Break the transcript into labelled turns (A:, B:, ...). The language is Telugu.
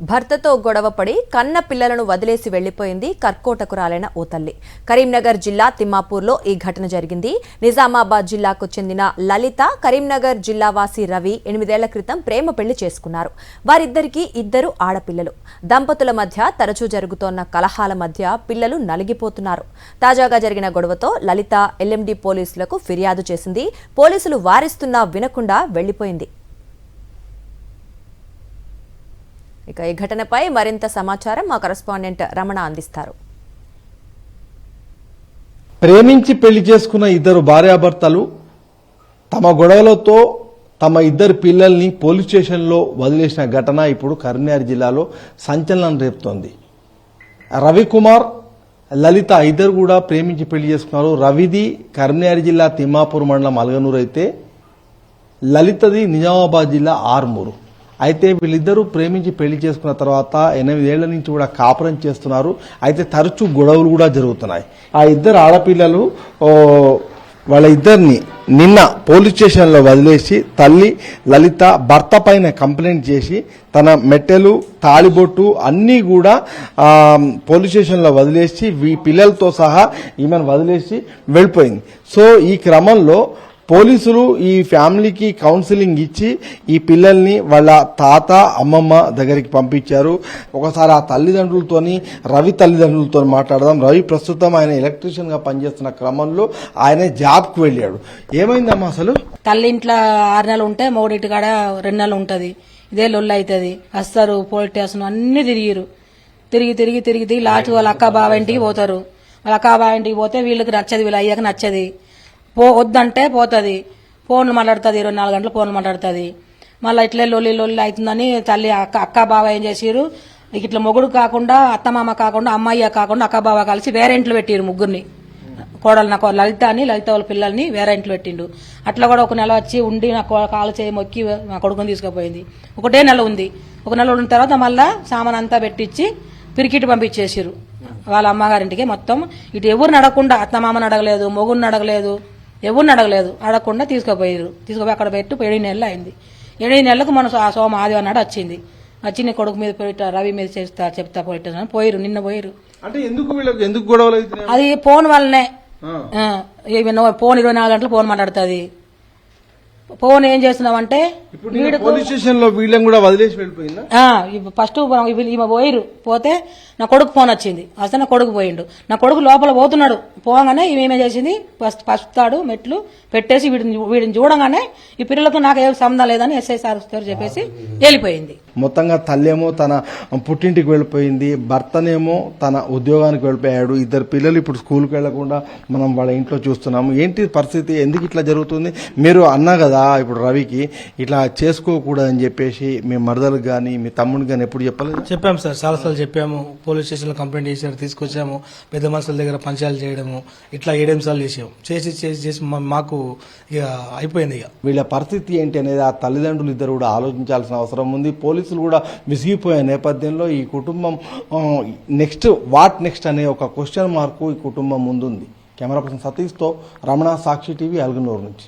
A: భర్తతో గొడవపడి కన్న పిల్లలను వదిలేసి వెళ్లిపోయింది కర్కోటకురాలైన ఓ తల్లి. కరీంనగర్ జిల్లా తిమ్మాపూర్లో ఈ ఘటన జరిగింది. నిజామాబాద్ జిల్లాకు చెందిన లలిత, కరీంనగర్ జిల్లావాసి రవి 8 ఏళ్ల క్రితం ప్రేమ పెళ్లి చేసుకున్నారు. వారిద్దరికీ 2 ఆడపిల్లలు. దంపతుల మధ్య తరచూ జరుగుతోన్న కలహాల మధ్య పిల్లలు నలిగిపోతున్నారు. తాజాగా జరిగిన గొడవతో లలిత ఎల్ఎండి పోలీసులకు ఫిర్యాదు చేసింది. పోలీసులు వారిస్తున్నా వినకుండా వెళ్లిపోయింది. ఇక ఈ ఘటనపై మరింత సమాచారం మా కరెస్పాండెంట్ రమణ అందిస్తారు.
B: ప్రేమించి పెళ్లి చేసుకున్న 2 భార్యాభర్తలు తమ గొడవలతో తమ 2 పిల్లల్ని పోలీస్ స్టేషన్లో వదిలేసిన ఘటన ఇప్పుడు కరీంనగర్ జిల్లాలో సంచలనం రేపుతోంది. రవికుమార్, లలిత ఇద్దరు కూడా ప్రేమించి పెళ్లి చేసుకున్నారు. రవిది కరీంనగర్ జిల్లా తిమ్మాపూర్ మండలం అలగనూరు అయితే లలితది నిజామాబాద్ జిల్లా ఆర్మూరు. అయితే వీళ్ళిద్దరూ ప్రేమించి పెళ్లి చేసుకున్న తర్వాత 8 ఏళ్ల నుంచి కూడా కాపురం చేస్తున్నారు. అయితే తరచూ గొడవలు కూడా జరుగుతున్నాయి. ఆ 2 ఆడపిల్లలు వాళ్ళ ఇద్దరిని నిన్న పోలీస్ స్టేషన్లో వదిలేసి తల్లి లలిత భర్త పైన కంప్లైంట్ చేసి తన మెట్టెలు, తాళిబొట్టు అన్నీ కూడా పోలీస్ స్టేషన్లో వదిలేసి పిల్లలతో సహా ఈమెను వదిలేసి వెళ్ళిపోయింది. సో ఈ క్రమంలో పోలీసులు ఈ ఫ్యామిలీకి కౌన్సిలింగ్ ఇచ్చి ఈ పిల్లల్ని వాళ్ళ తాత, అమ్మమ్మ దగ్గరికి పంపించారు. ఒకసారి ఆ తల్లిదండ్రులతోని రవి తల్లిదండ్రులతో మాట్లాడదాం. రవి ప్రస్తుతం ఆయన ఎలక్ట్రీషియన్ గా పనిచేస్తున్న క్రమంలో ఆయన జాబ్ కు వెళ్ళాడు. ఏమైందమ్మా అసలు?
C: తల్లి ఇంట్లో 6 నెలలు ఉంటే మొగుడింటి కాడ 2 నెలలు ఉంటది. ఇదే లొల్లి అవుతుంది. వస్తారు పోలీస్ స్టేషన్ అన్ని తిరిగి లాస్ట్ వాళ్ళ అక్క బావ ఇంటికి పోతారు. వాళ్ళ అక్క బావ ఇంటికి పోతే వీళ్ళకి నచ్చది, వీళ్ళ అయ్యాక నచ్చది. వద్దంటే పోతుంది, ఫోన్లు మాట్లాడుతుంది, 24 గంటలు ఫోన్లు మాట్లాడుతుంది. మళ్ళీ ఇట్లే లొల్లి అవుతుందని తల్లి అక్క బావ ఏం చేసిరు, ఇట్లా మొగుడు కాకుండా అత్తమామ కాకుండా అమ్మాయి కాకుండా అక్క బావ కలిసి వేరే ఇంట్లో పెట్టిరు ముగ్గురిని. కోడలు నాకు లలిత వాళ్ళ పిల్లల్ని వేరే ఇంట్లో పెట్టిండు. అట్లా కూడా 1 నెల వచ్చి ఉండి నాకు కాలు చేయి మొక్కి మా కొడుకుని తీసుకుపోయింది. 1 నెల ఉంది. 1 నెల ఉన్న తర్వాత మళ్ళా సామాన్ అంతా పెట్టించి పిరికిటి పంపించేసిరు వాళ్ళ అమ్మగారింటికి. మొత్తం ఇటు ఎవరిని అడగకుండా, అత్తమామని అడగలేదు, మొగుడిని అడగలేదు, ఎవరిని అడగలేదు, అడగకుండా తీసుకుపోయారు. తీసుకుపోయి అక్కడ పెట్టి 7 నెలలు అయింది. 7 నెలలకు మన సోమ ఆదివారం నాడు వచ్చింది. వచ్చి నీ కొడుకు మీద పోయిట రవి మీద చెప్తా పోయిరు. నిన్న పోయిరు.
B: అంటే ఎందుకు గొడవలు అవుతున్నాయి?
C: అది ఫోన్ వల్లనే. ఫోన్ 24 గంటలు ఫోన్ మాట్లాడుతుంది. ఫోన్ ఏం చేస్తున్నావంటే
B: పోలీస్ స్టేషన్ లో వీళ్ళని కూడా వదిలేసి వెళ్ళిపోయిందా?
C: ఫస్ట్ ఈమె పోయిరు. పోతే నా కొడుకు ఫోన్ వచ్చింది. వస్తే నా కొడుకు పోయిండు. నా కొడుకు లోపల పోతున్నాడు. పోగానే ఈమె చేసింది, పస్తాడు మెట్లు పెట్టేసి వీడిని చూడగానే ఈ పిల్లలతో నాకు ఏ సంబంధం లేదని ఎస్ఐ సార్ చెప్పేసి వెళ్ళిపోయింది.
B: మొత్తంగా తల్లేమో తన పుట్టింటికి వెళ్ళిపోయింది, భర్తనేమో తన ఉద్యోగానికి వెళ్ళిపోయాడు. 2 పిల్లలు ఇప్పుడు స్కూల్కి వెళ్లకుండా మనం వాళ్ళ ఇంట్లో చూస్తున్నాము. ఏంటి పరిస్థితి? ఎందుకు ఇట్లా జరుగుతుంది? మీరు అన్నా కదా ఇప్పుడు రవికి ఇట్లా చేసుకోకూడదని చెప్పేసి మీ మరదలకు కానీ మీ తమ్ముడికి కానీ ఎప్పుడు చెప్పలేదు?
D: చెప్పాము సార్, చాలాసార్లు చెప్పాము. పోలీస్ స్టేషన్ లో కంప్లైంట్ చేసారు, తీసుకొచ్చాము. పెద్ద మనుషుల దగ్గర పంచాయతీలు చేయడము ఇట్లా 7 సార్లు చేసాము. చేసి మాకు ఇక అయిపోయింది. ఇక
B: వీళ్ళ పరిస్థితి ఏంటి అనేది ఆ తల్లిదండ్రులు ఇద్దరు కూడా ఆలోచించాల్సిన అవసరం ఉంది. పోలీసులు కూడా విసిగిపోయే నేపథ్యంలో ఈ కుటుంబం వాట్ నెక్స్ట్ అనే ఒక క్వశ్చన్ మార్కు ఈ కుటుంబం ముందుంది. కెమెరా పర్సన్ సతీష్తో రమణ, సాక్షి టీవీ, అలగనూరు నుంచి.